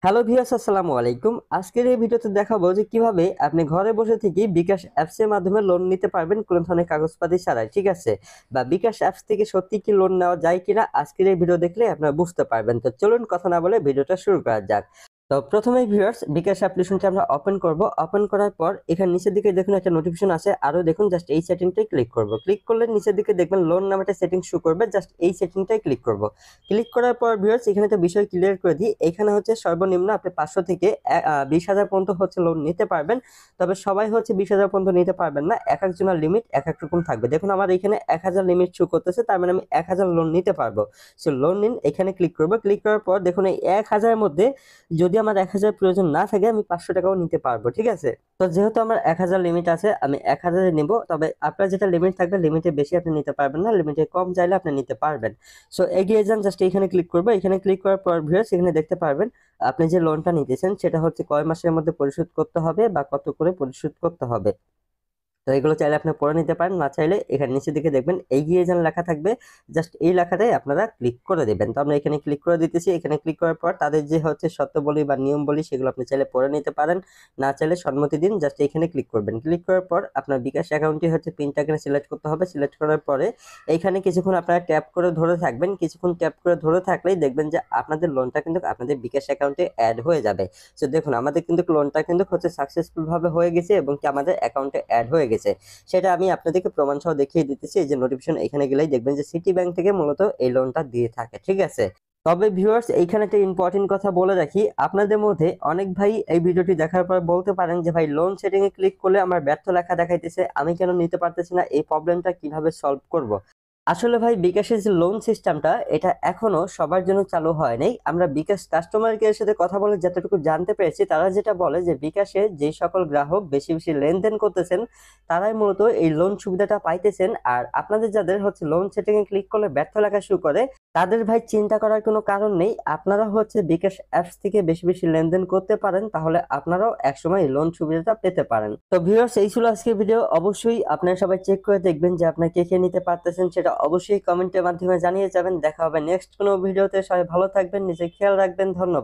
Hello viewers, আসসালামু আলাইকুম। আজকের এই ভিডিওতে দেখাবো যে কিভাবে আপনি ঘরে বসে থেকে বিকাশ অ্যাপস এর মাধ্যমে লোন নিতে পারবেন কোনো ধরনের কাগজপাতি ছাড়াই, ঠিক আছে? বা বিকাশ অ্যাপস থেকে সত্যি কি লোন নেওয়া যায় কিনা আজকের এই ভিডিও দেখলে আপনারা বুঝতে পারবেন। তো চলুন কথা না বলে ভিডিওটা শুরু করা যাক। তো প্রথমেই ভিউয়ার্স, বিকাশ অ্যাপ্লিকেশনটা আমরা ওপেন করব। ওপেন করার পর এখানে নিচের দিকে দেখুন একটা নোটিফিকেশন আছে, আরো দেখুন জাস্ট এই সেটিংটাই ক্লিক করব। ক্লিক করলে নিচের দিকে দেখবেন লোন নামে একটা সেটিং শো করবে, জাস্ট এই সেটিংটাই ক্লিক করব। ক্লিক করার পর ভিউয়ার্স এখানে একটা বিষয় ক্লিয়ার করে দিই, এখানে হচ্ছে সর্বনিম্ন আপনি 500 থেকে 20,000 পর্যন্ত হচ্ছে লোন নিতে পারবেন। তবে সবাই হচ্ছে 20,000 পর্যন্ত নিতে পারবেন না, এক একজনের লিমিট এক এক রকম থাকবে। দেখুন আমার এখানে 1,000 লিমিট শো করতেছে, তার মানে আমি 1,000 লোন নিতে পারবো। সো লোন নিন, এখানে ক্লিক করব। ক্লিক করার পর দেখুন এই 1,000 এর মধ্যে যদি আমার 1,000 প্রয়োজন না থাকে আমি 500 টাকাও নিতে পারবো, ঠিক আছে? তো যেহেতু আমার 1,000 লিমিট আছে আমি 1,000 নিব। তবে আপনার যেটা লিমিট থাকবে লিমিটের বেশি আপনি নিতে পারবেন না, লিমিটের কম চাইলে আপনি নিতে পারবেন। সো এগিয়ে যান, জাস্ট এখানে ক্লিক করবো। এখানে ক্লিক করার পর ভিউয়ার্স এখানে দেখতে পারবেন আপনি যে লোনটা নিতেছেন সেটা হচ্ছে কয় মাসের মধ্যে পরিশোধ করতে হবে বা কত করে পরিশোধ করতে হবে। তো এগুলো চাইলে আপনি পড়ে নিতে পারেন, না চাইলে এখানে নিচের দিকে দেখবেন এগিয়ে যান লেখা থাকবে, জাস্ট এই লেখাটাই আপনারা ক্লিক করে দেবেন। তো আমরা এখানে ক্লিক করে দিতেছি। এখানে ক্লিক করার পর তাদের যে হচ্ছে শর্তাবলী বা নিয়মবলী সেগুলো আপনি চাইলে পড়ে নিতে পারেন, না চাইলে সম্মতি দিন, জাস্ট এখানে ক্লিক করবেন। ক্লিক করার পর আপনার বিকাশ অ্যাকাউন্টটি হচ্ছে পিনটা এখানে সিলেক্ট করতে হবে। সিলেক্ট করার পরে এইখানে কিছুক্ষণ আপনারা ট্যাপ করে ধরে থাকবেন। কিছুক্ষণ ট্যাপ করে ধরে থাকলেই দেখবেন যে আপনাদের লোনটা কিন্তু আপনাদের বিকাশ অ্যাকাউন্টে অ্যাড হয়ে যাবে। তো দেখুন আমাদের কিন্তু লোনটা কিন্তু হচ্ছে সাকসেসফুল ভাবে হয়ে গেছে এবং কি আমাদের অ্যাকাউন্টে অ্যাড হয়ে গেছে। সেটা আমি আপনাদেরকে প্রমাণ সহ দেখিয়ে দিতেছি। এই যে নোটিফিকেশন এখানে গেলেই দেখবেন যে সিটি ব্যাংক থেকে মূলত এই লোনটা দিয়ে থাকে, ঠিক আছে? তবে ভিউয়ার্স এইখানে একটা ইম্পর্টেন্ট কথা বলে রাখি, আপনাদের মধ্যে অনেক ভাই এই ভিডিওটি দেখার পর বলতে পারেন যে ভাই লোন সেটিং এ ক্লিক করলে আমার ব্যর্থ লেখা দেখাইতেছে, আমি কেন নিতে পারতেছি না, এই প্রবলেমটা কিভাবে সলভ করব? আসলে ভাই বিকাশের যে লোন সিস্টেমটা এটা এখনো সবার জন্য চালু হয় নাই। আমরা বিকাশ কাস্টমার কেয়ারের সাথে কথা বলে যতটুকু জানতে পেরেছি তারা যেটা বলে যে বিকাশে যে সকল গ্রাহক বেশি বেশি লেনদেন করতেছেন তারাই মূলত এই লোন সুবিধাটা পাইতেছেন। আর আপনাদের যাদের হচ্ছে লোন সেটিং এ ক্লিক করলে ব্যর্থ লেখা শুরু করে তাদের ভাই চিন্তা করার কোনো কারণ নেই, আপনারা হচ্ছে বিকাশ অ্যাপস থেকে বেশি বেশি লেনদেন করতে পারেন, তাহলে আপনারাও একসময় এই লোন সুবিধাটা পেতে পারেন। তো ভিউয়ার্স এই ছিল আজকের ভিডিও। অবশ্যই আপনারা সবাই চেক করে দেখবেন যে আপনারা কে কে নিতে পারতেছেন, সেটা অবশ্যই কমেন্টের মাধ্যমে জানিয়ে যাবেন। দেখা হবে নেক্সট কোনো ভিডিওতে। সবাই ভালো থাকবেন, নিজে খেয়াল রাখবেন। ধন্যবাদ।